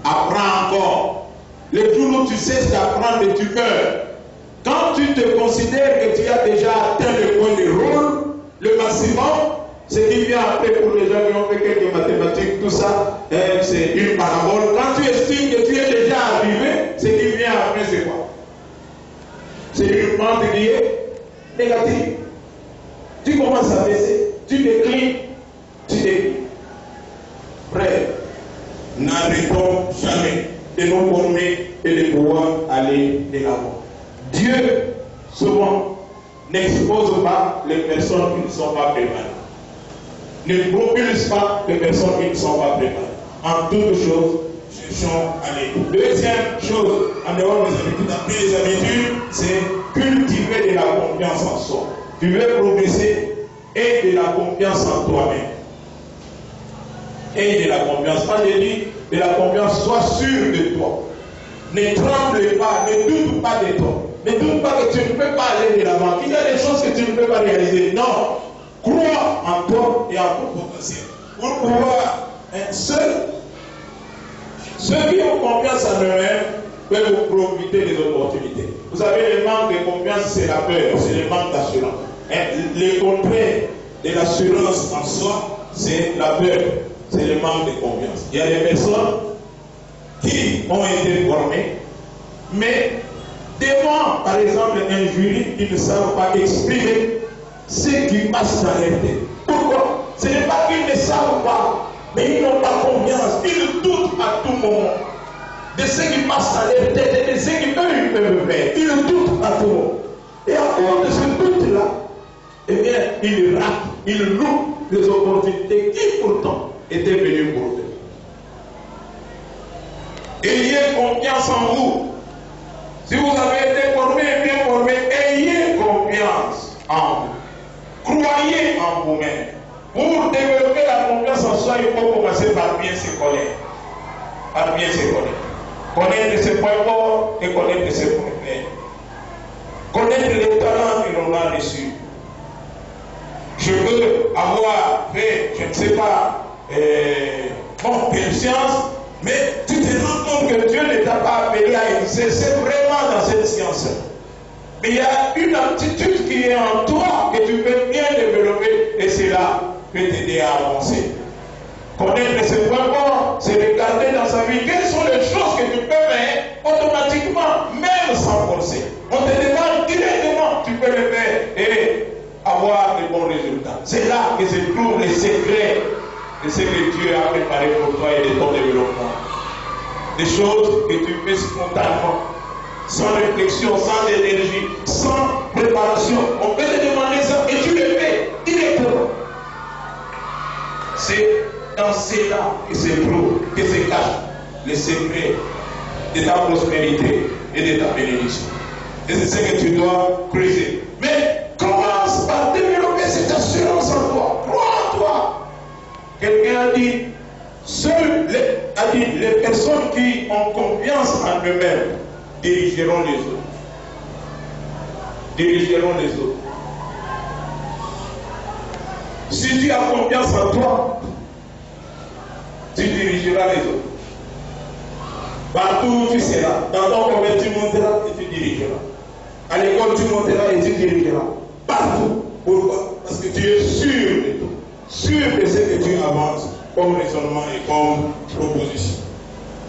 Apprends encore. Le jour où tu cesses d'apprendre et tu meurs, quand tu te considères que tu as déjà atteint le point de rôle, le maximum, ce qui vient après pour les gens qui ont fait quelques mathématiques, tout ça, c'est une parabole. Quand tu estimes que tu es déjà arrivé, ce qui vient après, c'est quoi? C'est une pente qui est négative. Tu commences à baisser, tu déclines, tu déclines. Frère, n'arrêtons jamais de nous former et de pouvoir aller de l'avant. Dieu, souvent, n'expose pas les personnes qui ne sont pas préparées. Ne propulse pas les personnes qui ne sont pas préparées. En toutes choses, cherchons à aller. Deuxième chose, en dehors des habitudes, après les habitudes, c'est cultiver de la confiance en soi. Tu veux progresser et de la confiance en toi-même. Et de la confiance. Quand je dis de la confiance, sois sûr de toi. Ne tremble pas, ne doute pas de toi. Ne doute pas que tu ne peux pas aller de l'avant. Il y a des choses que tu ne peux pas réaliser. Non. Crois en toi et en ton potentiel. Pour pouvoir être seul, ceux qui ont confiance en eux-mêmes peuvent vous profiter des opportunités. Vous savez, le manque de confiance, c'est la peur, c'est le manque d'assurance. Le contraire de l'assurance en soi, c'est la peur, c'est le manque de confiance. Il y a des personnes qui ont été formées, mais devant, par exemple, un jury, ils ne savent pas exprimer ce qui passe dans leur tête. Pourquoi? Ce n'est pas qu'ils ne savent pas, mais ils n'ont pas confiance. Ils doutent à tout moment de ce qui passe dans leur tête et de ce qu'ils peuvent faire. Ils doutent à tout moment. Et à cause de ce doute-là, eh bien, ils ratent, ils louent les opportunités qui pourtant étaient venues pour eux. Ayez confiance en vous. Si vous avez été formé et bien formé, ayez confiance en vous. Croyez en vous-même. Pour développer la confiance en soi, il faut commencer par bien se connaître. Par bien se connaître. Connaître ses points forts et connaître ses points faibles. Connaître les talents que l'on a reçus. Je veux avoir fait, je ne sais pas, quelle science, mais tu te rends compte que Dieu ne t'a pas appelé à exercer vraiment dans cette science. Mais il y a une aptitude qui est en toi que tu peux bien développer et c'est là peut t'aider à avancer. Connaître ses points forts, c'est regarder dans sa vie quelles sont les choses que tu peux faire automatiquement, même sans forcer. On te demande directement, tu peux le faire et avoir de bons résultats. C'est là que se trouvent les secrets de ce que Dieu a préparé pour toi et de ton développement. Des choses que tu fais spontanément, sans réflexion, sans énergie, sans préparation. On peut te demander ça et tu le fais directement. C'est dans cela que se trouve, que se cache le secret de ta prospérité et de ta bénédiction. Et c'est ce que tu dois creuser. Mais commence par développer cette assurance en toi. Crois en toi. Quelqu'un a dit, les personnes qui ont confiance en eux-mêmes dirigeront les autres. Dirigeront les autres. Si tu as confiance en toi, tu dirigeras les autres. Partout où tu seras, dans ton commerce tu monteras et tu dirigeras. À l'école tu monteras et tu dirigeras. Partout. Pourquoi? Parce que tu es sûr de tout. Sûr de ce que tu avances comme raisonnement et comme proposition.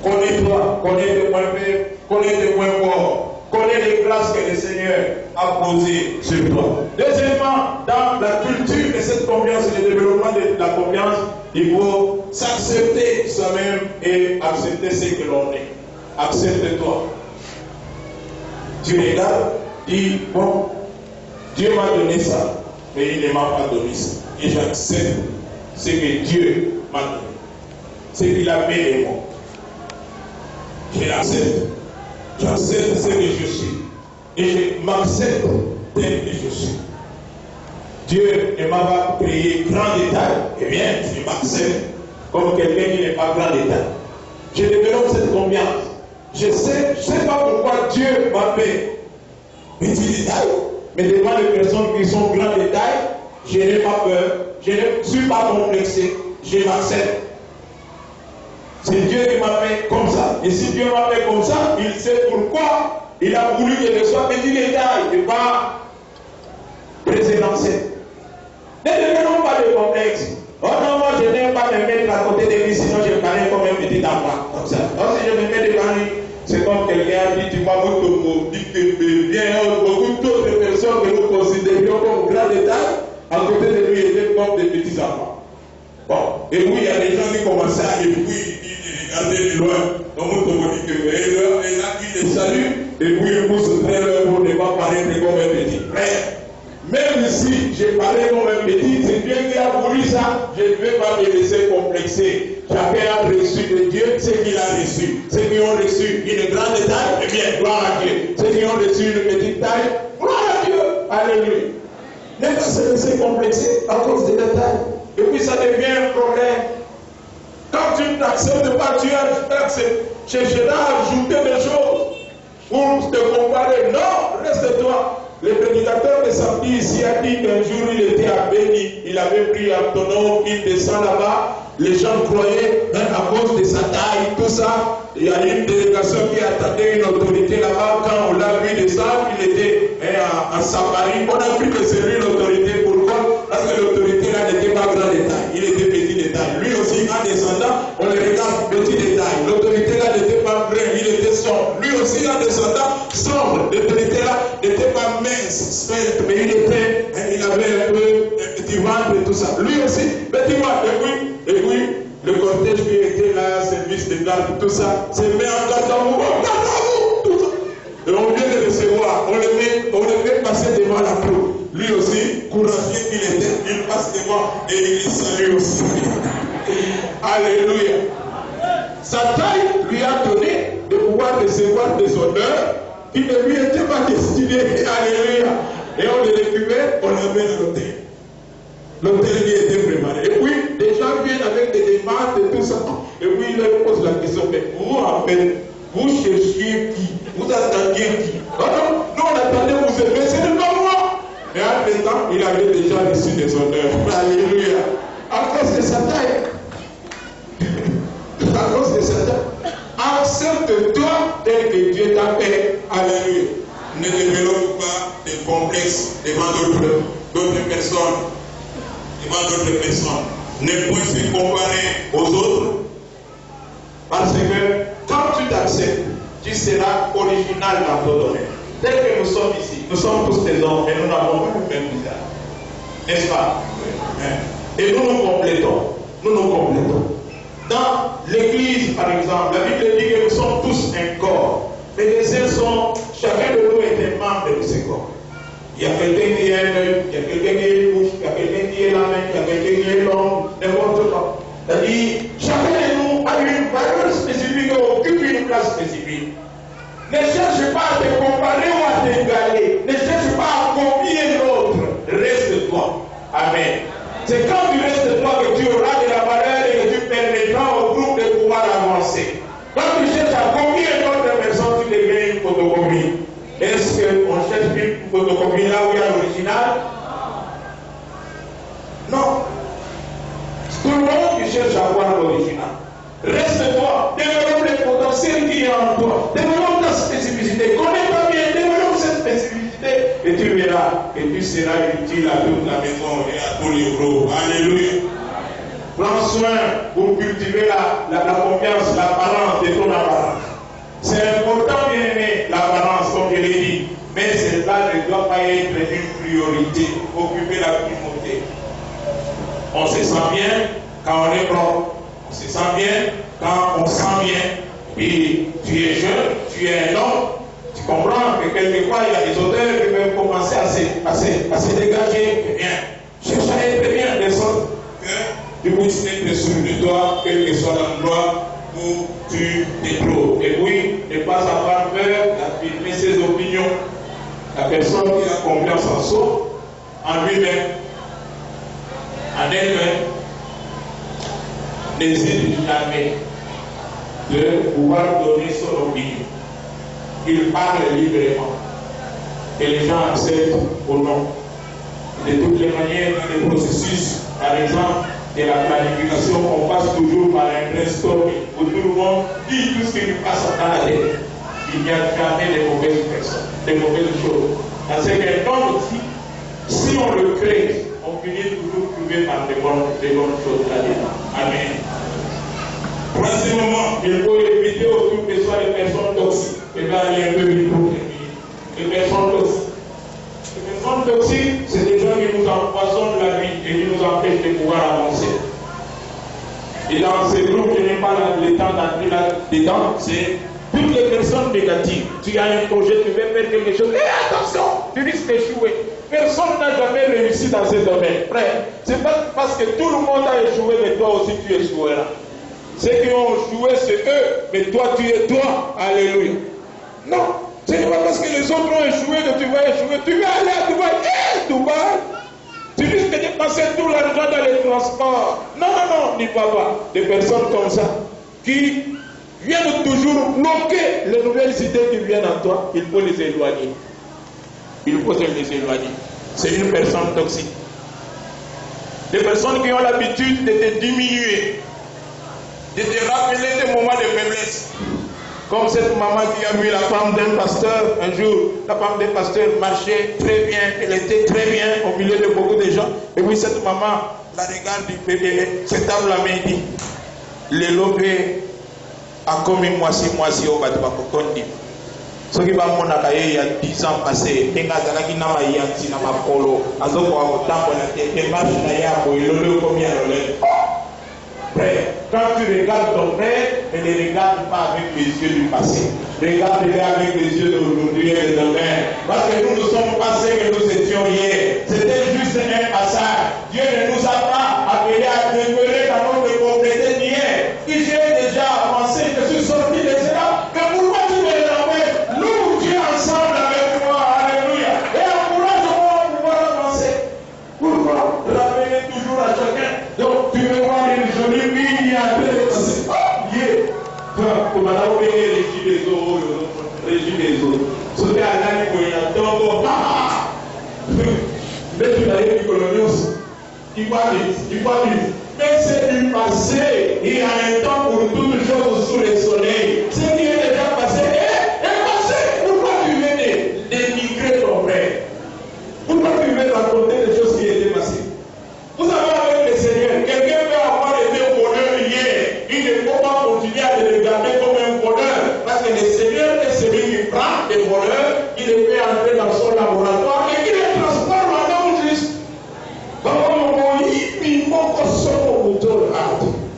Connais-toi, connais tes points faibles, connais tes points forts, connais les grâces que le Seigneur a posées sur toi. Deuxièmement, dans la culture de cette confiance et le développement de la confiance, il faut s'accepter soi-même et accepter ce que l'on est. Accepte-toi. Tu regardes, dis, bon, Dieu m'a donné ça, mais il ne m'a pas donné ça. et j'accepte ce que Dieu m'a donné. Ce qu'il a mis de moi. Je l'accepte. J'accepte ce que je suis. Et je m'accepte tel que je suis. Dieu ne m'a pas créé grand détail. Eh bien, je m'accepte comme quelqu'un qui n'est pas grand détail. Je développe cette confiance. Je ne sais pas pourquoi Dieu m'a fait petit détail, mais devant les personnes qui sont grand détail, je n'ai pas peur, je ne suis pas complexé, je m'accepte. C'est Dieu qui m'a fait comme ça. Et si Dieu m'a fait comme ça, il sait pourquoi il a voulu que je sois petit détail et pas présédentiel. Ne devenons pas de complexe. Oh non, moi je n'aime pas me mettre à côté de lui, sinon je parais comme un petit enfant. Comme ça. Donc si je me mets devant lui, c'est comme quelqu'un a dit, tu vois, dit que bien beaucoup d'autres personnes que nous considérions comme grand détail, à côté de lui étaient comme des petits enfants. Bon, et oui, il y a des gens qui commençaient à ébouiller, ils regardaient de loin. Donc on dit que et là, il les salue, et puis ils poussent très loin pour ne pas paraître comme un petit frère. Même si je parlais comme un petit, c'est Dieu qui a voulu ça, je ne vais pas me laisser complexer. Chacun a reçu de Dieu ce qu'il a reçu. Ceux qui ont reçu une grande taille, eh bien, gloire à Dieu. Ceux qui ont reçu une petite taille, gloire à Dieu. Alléluia. Ne pas se laisser complexer à cause de la taille. Et puis ça devient un problème. Quand tu n'acceptes pas, tu chercheras à ajouter des choses pour te comparer. Non, reste-toi. Le prédicateur de samedi ici a dit qu'un jour il était à Béni, il avait pris un tonneau, il descend là-bas, les gens croyaient à cause de sa taille, tout ça. Il y a une délégation qui attendait une autorité là-bas. Quand on l'a vu descendre, il était à Samarie. On a vu que c'est lui l'autorité. Pourquoi? Parce que l'autorité là n'était pas grand détail, il était petit détail. Lui aussi, en descendant, on le regarde petit détail. L'autorité là n'était pas vrai, il était sombre. Lui aussi, en descendant, sombre. L'autorité là n'était pas mince, svelte, mais il avait un peu du ventre et tout ça. Lui aussi, petit ventre, et puis, le cortège qui était là, service de garde, tout ça, se met en garde à vous, tout ça. Et on vient de recevoir, on le fait passer devant la cour. Lui aussi, courageux qu'il était, il passe devant et il salue aussi. Alléluia. Sa taille lui a donné de pouvoir recevoir des honneurs qui ne lui étaient pas destinés. Alléluia. Et on le récupère, on l'amène à l'hôtel. L'hôtel qui était préparé. Et puis, des gens viennent avec des demandes et tout ça. Et puis, il leur pose la question, mais vous, en fait, vous cherchiez qui? Vous attendiez qui? Oh non, nous on attendait vous aimer, c'est de moi. Et en même temps, il avait déjà reçu des honneurs. Alléluia. À cause de sa taille. À cause de sa taille. Accepte-toi tel que Dieu t'a fait. Alléluia. Ne développe pas de complexes devant d'autres personnes. Devant d'autres personnes. Ne point se comparer aux autres. Parce que quand tu t'acceptes, tu seras original dans ton domaine. Tel que nous sommes ici, nous sommes tous des hommes et nous n'avons pas le même visage. N'est-ce pas? Et nous nous complétons. Nous nous complétons. Dans l'église, par exemple, la Bible dit que nous sommes tous un corps. Mais les uns sont, chacun de nous est un membre de ce corps. Il y a quelqu'un qui est un œil, il y a quelqu'un qui est une bouche, il y a quelqu'un qui est la main, il y a quelqu'un qui est l'homme, n'importe quoi. C'est-à-dire, chacun de nous a une valeur spécifique et occupe une place spécifique. Ne cherche pas à te comparer ou à t'égaler. Ne cherche pas à copier l'autre. Reste-toi. Amen. C'est quand tu restes toi que tu auras de la valeur et que tu permettras au groupe de pouvoir avancer. Quand tu cherches à copier d'autres personnes, tu deviens une photocopie. Est-ce qu'on cherche une photocopie là où il y a l'original? Non. Tout le monde qui cherche à voir l'original. Reste-toi, développe le potentiel qui est en toi, développe ta spécificité, connais-toi bien, développe cette spécificité et tu verras que tu seras utile à toute la maison et à tous les gros. Alléluia. Prends soin pour cultiver la confiance, l'apparence de ton apparence. C'est important, bien aimé, l'apparence, comme je l'ai dit, mais cela ne doit pas être une priorité, occuper la primauté. On se sent bien quand on est propre. On se sent bien quand on sent bien. Puis tu es jeune, tu es un homme. Tu comprends que quelquefois il y a des odeurs qui peuvent commencer à se dégager. Eh bien, cherche à être bien. puisse être sûr de toi, quel que soit l'endroit où tu te trouves. Et oui, ne pas avoir peur d'affirmer ses opinions. La personne qui a confiance en soi, en lui-même, en elle-même, n'hésite jamais de pouvoir donner son opinion. Il parle librement. Et les gens acceptent ou non. De toutes les manières, dans le processus, par exemple, de la planification, on passe toujours par un brainstorming où tout le monde dit tout ce qui lui passe dans la tête. Il n'y a jamais de mauvaises personnes, de mauvaises choses. Parce qu'un homme aussi, si on le crée, on finit toujours trouver par de bonnes choses là-dedans. Amen. Troisièmement, il faut éviter autour de soi les personnes toxiques. Et là, il y a un peu de les personnes toxiques. Les personnes toxiques, c'est des gens qui nous empoisonnent la vie et qui nous empêchent de pouvoir avancer. Et dans ces groupes, je n'ai pas le temps d'entrer là-dedans, c'est toutes les personnes négatives. Tu as un projet, tu veux faire quelque chose, et attention, tu risques d'échouer. Personne n'a jamais réussi dans ce domaine. Frère, c'est pas parce que tout le monde a échoué, mais toi aussi tu échoueras. Ceux qui ont joué, c'est eux, mais toi tu es toi. Alléluia. Non, ce n'est pas parce que les autres ont échoué que tu vas échouer. Tu vas aller à Dubaï. Dubaï, tu risques de passer tout l'argent dans les transports. Non, n'y va pas. Des personnes comme ça qui viennent toujours bloquer les nouvelles idées qui viennent en toi, il faut les éloigner. Il faut les éloigner. C'est une personne toxique. Des personnes qui ont l'habitude de te diminuer, de te rappeler des moments de faiblesse. Comme cette maman qui a vu la femme d'un pasteur, un jour, la femme d'un pasteur marchait très bien, elle était très bien au milieu de beaucoup de gens. Et puis cette maman la regarde, cette dame la main dit, le lobé a commis moisi au Batuakokondi. Ce qui va mon il y a 10 ans passé, Tenga Zalaki Nama Yanti Nama Polo, Azoko Aotambo, la marche Nayabo, il le combien frère, quand tu regardes ton frère, ne les regarde pas avec les yeux du passé. Regarde-les avec les yeux d'aujourd'hui et de demain. Parce que nous ne sommes pas ceux que nous étions hier. C'était juste un passage. Dieu ne nous a pas appelés à demeurer dans notre pauvreté d'hier. Si j'ai déjà avancé, je suis sorti de cela. Que pourquoi tu me l'envoies? Nous, Dieu ensemble avec moi. Alléluia. Et encourage-moi à pouvoir avancer. Pourquoi? Rappelez toujours à chacun. Donc, tu veux voir une jolie fille qui est en train de passer. Oh, yeah. Comme on a oublié les autres, régime des autres. Ce qui a l'année où il y a donc, mais tu n'as pas de colonios. Il va vite. Mais c'est du passé. Il y a un temps pour toutes choses sous le soleil. Ce qui est déjà passé est passé. Pourquoi tu veux dénigrer ton frère? Pourquoi tu veux raconter des choses qui étaient passées? Vous savez, avec le Seigneur, quelqu'un peut avoir été bonheur hier. Il ne faut pas continuer à le regarder comme un bonheur. Parce que le Seigneur est celui qui prend des bonheurs, il les fait entrer dans son laboratoire et il les transforme en homme juste.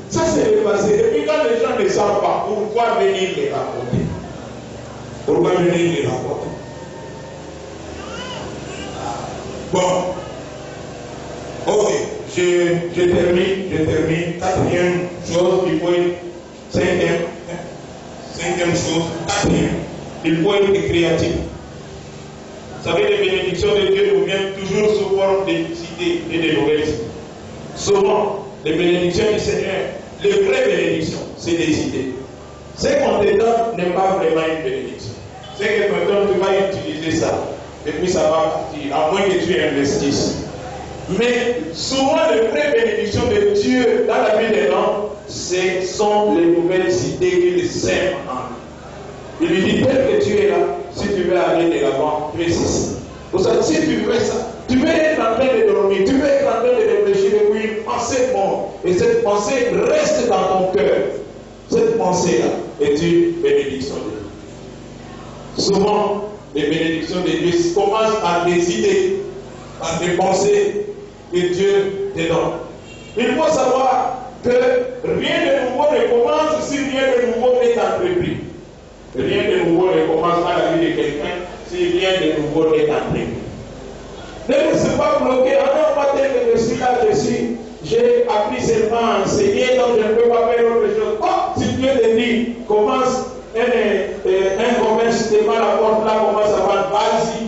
Ça, c'est le passé. Et puis, quand les gens ne savent pas, pourquoi venir les raconter? Pourquoi venir les raconter? Bon. Ok, je termine. Quatrième chose, il faut être cinquième chose, il faut être créatif. Vous savez, les bénédictions de Dieu nous viennent toujours sous forme d'idées et de nouvelles idées. Souvent, les bénédictions du Seigneur, les vraies bénédictions, c'est des idées. Ce qu'on te donne n'est pas vraiment une bénédiction. Ce que maintenant tu vas utiliser ça, et puis ça va partir, à moins que tu investisses. Mais souvent, les vraies bénédictions de Dieu dans la vie des gens, ce sont les nouvelles idées qu'il sème en lui. Il lui dit, tel que tu es là, si tu veux aller de l'avant, fais ceci. Pour ça, si tu fais ça, tu veux être en train de dormir, tu veux être en train de réfléchir, et puis une pensée monte. Et cette pensée reste dans ton cœur. Cette pensée-là est une bénédiction de Dieu. Souvent, les bénédictions de Dieu commencent par des idées, par des pensées que Dieu te donne. Il faut savoir que rien de nouveau ne commence si rien de nouveau est entrepris. Rien de nouveau ne commence dans la vie de quelqu'un si rien de nouveau est entrepris. Ne laissez pas bloquer. Ah non, moi, tel que je suis là, j'ai appris seulement à enseigner, donc je ne peux pas faire autre chose. Oh, si Dieu te dit, commence un commerce, démarre la porte là, commence à vendre, vas-y.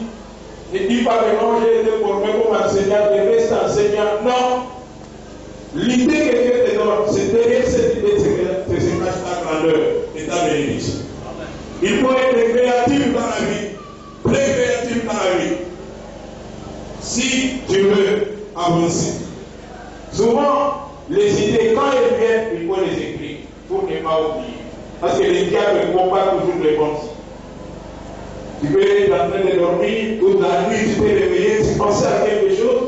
Ne dis pas que non, j'ai été formé comme enseignant, je reste enseignant. Non. L'idée que Dieu te donne, c'est derrière cette idée, c'est se cache ta grandeur et ta bénédiction. Il faut être créatif dans la vie, très créatif dans la vie. Si tu veux avancer. Souvent, les idées, quand elles viennent, il faut les écrire pour ne pas oublier. Parce que les diables ne font pas toujours les bons. Tu peux être en train de dormir, toute la nuit, tu peux réveiller, tu penses à quelque chose.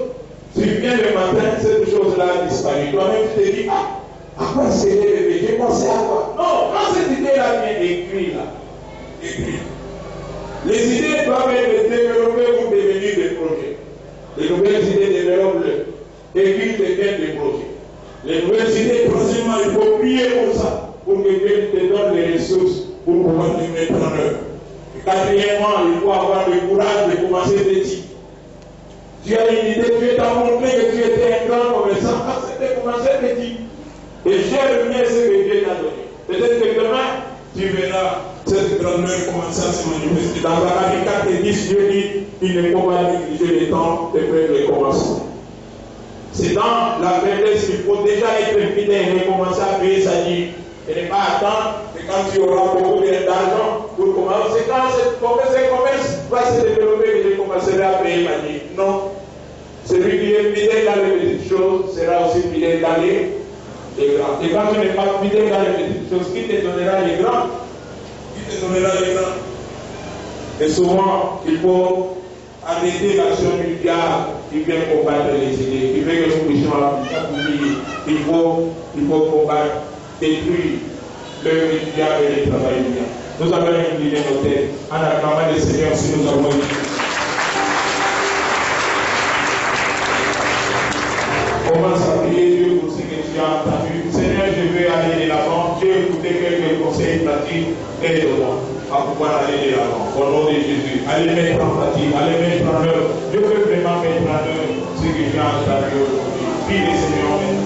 Tu viens le matin, cette chose-là a disparu. Toi-même, tu te dis, à quoi c'est réveillé? J'ai pensé à quoi? Non, quand cette idée-là vient, écrit là. Écrit. Les idées doivent être développées pour devenir des projets. Les nouvelles idées développent-le. Écrire deviennent des projets. Les nouvelles idées, troisièmement, il faut prier pour ça, pour que Dieu te donne les ressources pour pouvoir les mettre en œuvre. Et quatrièmement, il faut avoir le courage de commencer petit. Tu as une idée, tu t'as montré que tu étais un grand commerçant, c'était commencer petit. Et j'ai le mien, ce que Dieu t'a donné. Peut-être que demain, tu verras cette grandeur commencer à se manifester. Dans Apocalypse 4 et 10, Dieu dit, il ne faut pas négliger le temps de faire les commencements. C'est dans la faiblesse qu'il faut déjà être fidèle et commencer à payer sa dîme. Et ne pas attendre que quand tu auras beaucoup d'argent pour commencer, quand ce commerce va se développer, que je commencerai à payer ma dîme. Non. Celui qui est fidèle dans les petites choses sera aussi fidèle dans les grandes. Et quand tu n'es pas fidèle dans les petites choses, qui te donnera les grandes? Qui te donnera les grandes? Et souvent, il faut arrêter l'action du diable qui vient combattre les idées, qui veut que nous puissions appliquer. Il faut combattre, détruire l'œuvre du diable et le travail du diable. Nous avons incliné nos têtes en acclamant le Seigneur si nous avons dit. Commence à prier Dieu pour ce que tu as entendu. Seigneur, je veux aller de l'avant. J'ai écouté quelques conseils pratiques. Aide-moi à pouvoir aller de l'avant. Au nom de Jésus. Allez mettre en pratique, allez mettre en œuvre. Je veux vraiment mettre en œuvre ce que j'ai entendu aujourd'hui. Prie le Seigneur.